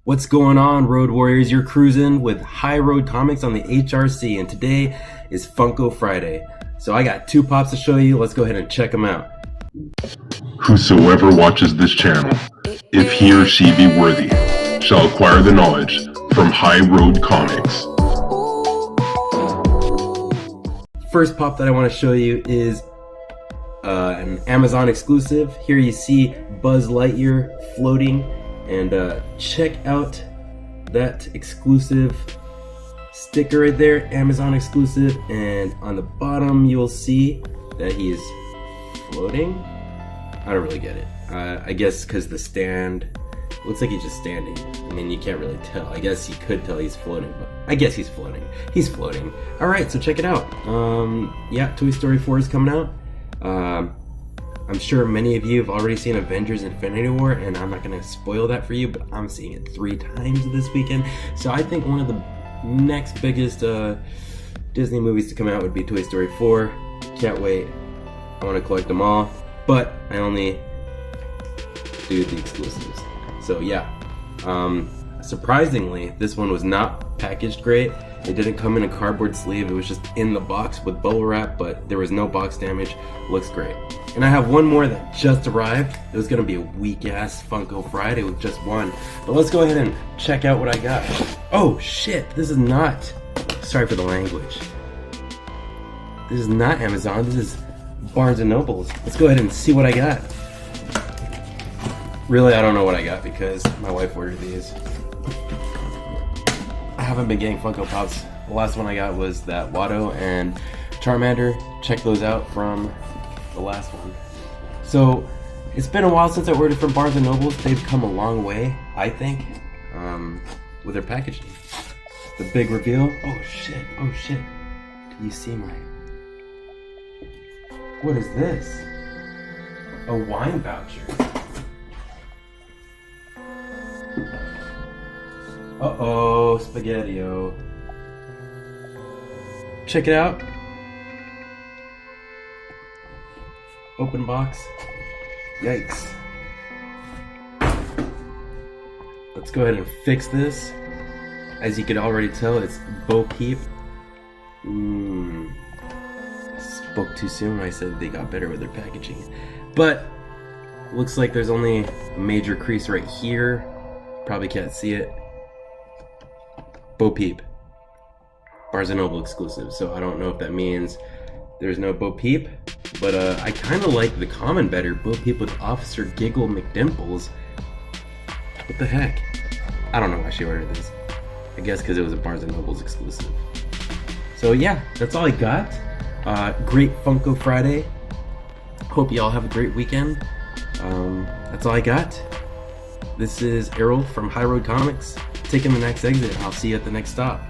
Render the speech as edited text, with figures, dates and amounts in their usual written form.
What's going on, Road Warriors? You're cruising with High Road Comics on the HRC, and today is Funko Friday. So I got two pops to show you. Let's go ahead and check them out. Whosoever watches this channel, if he or she be worthy, shall acquire the knowledge from High Road Comics. First pop that I want to show you is an Amazon exclusive. Here you see Buzz Lightyear floating, and check out that exclusive sticker right there, Amazon exclusive, and on the bottom you'll see that he is floating. I don't really get it. I guess because the stand looks like he's just standing. I mean, you can't really tell. I guess you could tell he's floating, but I guess he's floating. He's floating. All right, so check it out. Yeah, Toy Story 4 is coming out. I'm sure many of you have already seen Avengers Infinity War, and I'm not going to spoil that for you, but I'm seeing it 3 times this weekend. So I think one of the next biggest Disney movies to come out would be Toy Story 4. Can't wait. I want to collect them all, but I only do the exclusives. So yeah, surprisingly, this one was not packaged great. It didn't come in a cardboard sleeve. It was just in the box with bubble wrap, but there was no box damage. Looks great. And I have one more that just arrived. It was gonna be a weak-ass Funko Friday with just one. But let's go ahead and check out what I got. Oh shit, this is not, sorry for the language. This is not Amazon, this is Barnes & Nobles. Let's go ahead and see what I got. Really, I don't know what I got because my wife ordered these. I haven't been getting Funko Pops. The last one I got was that Watto and Charmander. Check those out from the last one. So it's been a while since I ordered from Barnes & Nobles. They've come a long way, I think, with their packaging. The big reveal. Oh shit, oh shit. Do you see my... What is this? A wine voucher. Uh-oh, Spaghetti-O. Check it out. Open box. Yikes. Let's go ahead and fix this. As you can already tell, it's Bo Peep. Spoke too soon when I said they got better with their packaging. But looks like there's only a major crease right here. Probably can't see it. Bo Peep. Barnes & Noble exclusive. So I don't know if that means there's no Bo Peep. But I kind of like the common better. Bo Peep with Officer Giggle McDimples. What the heck? I don't know why she ordered this. I guess because it was a Barnes & Noble's exclusive. So yeah, that's all I got. Great Funko Friday. Hope you all have a great weekend. That's all I got. This is Errol from High Road Comics, taking the next exit. I'll see you at the next stop.